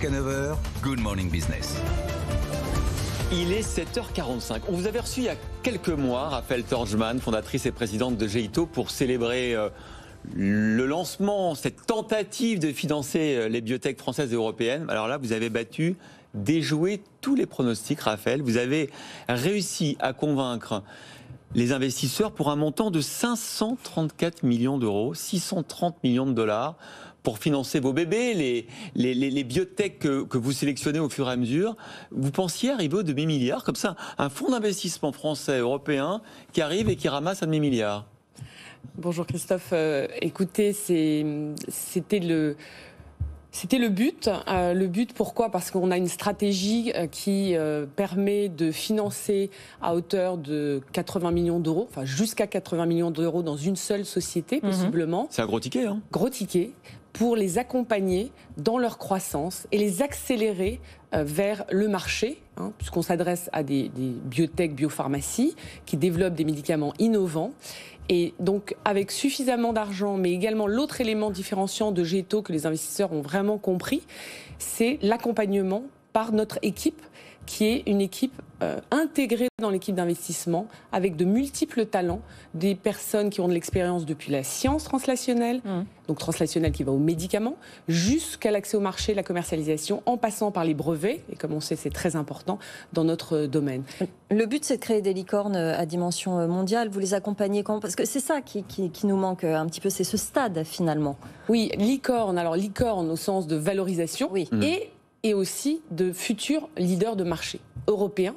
Jusqu'à 9h, Good Morning Business. Il est 7h45. On vous avait reçu il y a quelques mois, Raphaël Torgman, fondatrice et présidente de G-ITO, pour célébrer le lancement, cette tentative de financer les biotech françaises et européennes. Alors là, vous avez déjoué tous les pronostics, Raphaël. Vous avez réussi à convaincre les investisseurs pour un montant de 534 millions d'euros, 630 millions de dollars, pour financer vos bébés, les biotech que vous sélectionnez au fur et à mesure. Vous pensiez arriver au demi-milliard, comme ça, un fonds d'investissement français, européen, qui arrive et qui ramasse un demi-milliard. Bonjour Christophe. Écoutez, c'était le but. Le but, pourquoi ? Parce qu'on a une stratégie qui permet de financer à hauteur de 80 millions d'euros, enfin jusqu'à 80 millions d'euros dans une seule société, possiblement. C'est un gros ticket, hein ? Gros ticket, pour les accompagner dans leur croissance et les accélérer vers le marché, puisqu'on s'adresse à des biotech, biopharmacies qui développent des médicaments innovants. Et donc, avec suffisamment d'argent, mais également l'autre élément différenciant de G-ITO que les investisseurs ont vraiment compris, c'est l'accompagnement par notre équipe, qui est une équipe intégrée dans l'équipe d'investissement, avec de multiples talents, des personnes qui ont de l'expérience depuis la science translationnelle, donc translationnelle qui va aux médicaments, jusqu'à l'accès au marché, la commercialisation, en passant par les brevets, et comme on sait, c'est très important dans notre domaine. Le but, c'est de créer des licornes à dimension mondiale. Vous les accompagnez quand ? Parce que c'est ça qui nous manque un petit peu, c'est ce stade, finalement. Oui, licorne, alors licorne au sens de valorisation, oui. Et aussi de futurs leaders de marché européens,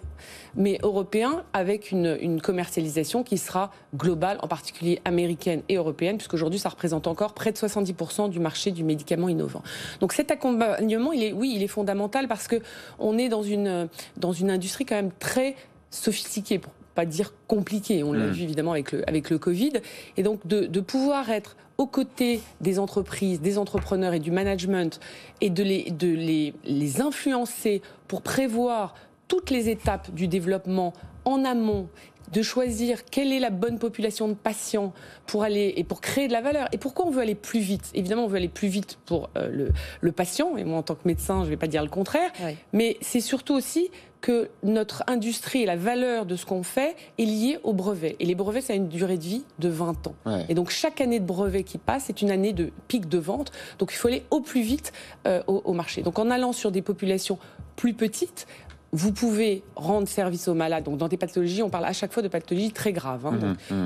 mais européens avec une commercialisation qui sera globale, en particulier américaine et européenne, puisqu'aujourd'hui ça représente encore près de 70% du marché du médicament innovant. Donc cet accompagnement, il est fondamental parce qu'on est dans une industrie quand même très sophistiquée, pour pas dire compliquée. On l'a vu évidemment avec le Covid. Et donc de pouvoir être aux côtés des entreprises, des entrepreneurs et du management, et de les influencer pour prévoir toutes les étapes du développement en amont, de choisir quelle est la bonne population de patients pour aller et pour créer de la valeur. Et pourquoi on veut aller plus vite ? Évidemment, on veut aller plus vite pour le patient, et moi en tant que médecin, je ne vais pas dire le contraire, mais c'est surtout aussi que notre industrie et la valeur de ce qu'on fait est liée aux brevets. Et les brevets, ça a une durée de vie de 20 ans. Et donc chaque année de brevet qui passe, c'est une année de pic de vente. Donc il faut aller au plus vite au marché. Donc en allant sur des populations plus petites, vous pouvez rendre service aux malades. Donc dans des pathologies, on parle à chaque fois de pathologies très graves.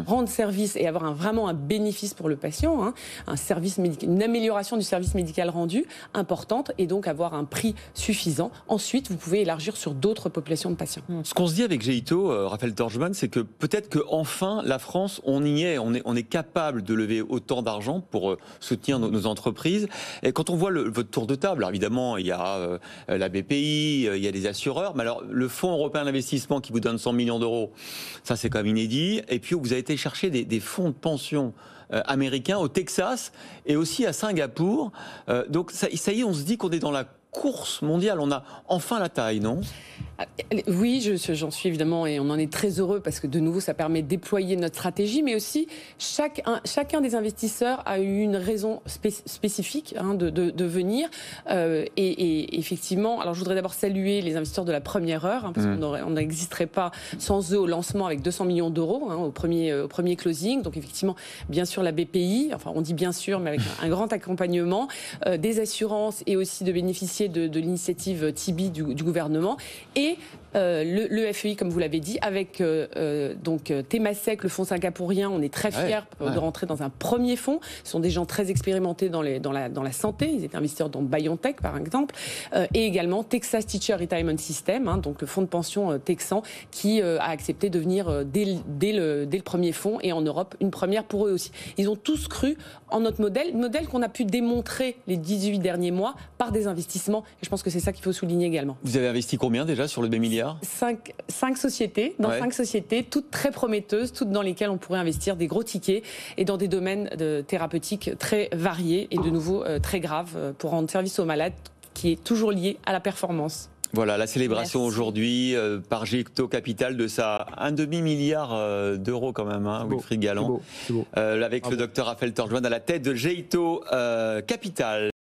Rendre service et avoir vraiment un bénéfice pour le patient, un service médical, une amélioration du service médical rendu importante, et donc avoir un prix suffisant. Ensuite, vous pouvez élargir sur d'autres populations de patients. Ce qu'on se dit avec G-ITO, Raphaël Torgman, c'est que peut-être qu'enfin, la France, on y est. On est capable de lever autant d'argent pour soutenir nos entreprises. Et quand on voit votre tour de table, alors évidemment, il y a la BPI, il y a des assureurs. Mais alors, le Fonds européen d'investissement qui vous donne 100 millions d'euros, ça c'est quand même inédit. Et puis, vous avez été chercher des fonds de pension américains au Texas et aussi à Singapour. Donc, ça y est, on se dit qu'on est dans la course mondiale. On a enfin la taille, non ? Oui, j'en suis évidemment, et on en est très heureux parce que de nouveau ça permet de déployer notre stratégie, mais aussi chacun des investisseurs a eu une raison spécifique de venir, et effectivement, alors je voudrais d'abord saluer les investisseurs de la première heure, parce qu'on n'existerait pas sans eux au lancement avec 200 millions d'euros au premier closing. Donc effectivement, bien sûr la BPI, enfin on dit bien sûr, mais avec un grand accompagnement, des assurances, et aussi de bénéficier de l'initiative Tibi du gouvernement. Et le FEI, comme vous l'avez dit, avec donc Temasek, le fonds singapourien, on est très fiers de rentrer dans un premier fonds. Ce sont des gens très expérimentés dans la santé. Ils étaient investisseurs dans BioNTech, par exemple, et également Texas Teacher Retirement System, donc le fonds de pension texan, qui a accepté de venir dès le premier fonds, et en Europe, une première pour eux aussi. Ils ont tous cru en notre modèle qu'on a pu démontrer les 18 derniers mois par des investissements. Et je pense que c'est ça qu'il faut souligner également. Vous avez investi combien déjà sur le demi-milliard ? 5 sociétés, 5 sociétés, toutes très prometteuses, toutes dans lesquelles on pourrait investir des gros tickets et dans des domaines thérapeutiques très variés et de nouveau très graves pour rendre service aux malades, qui est toujours lié à la performance. Voilà, la célébration aujourd'hui par G-ITO Capital de ça, un demi-milliard d'euros quand même, Wilfried Galland, avec le docteur Raphaël Torgman à la tête de G-ITO Capital.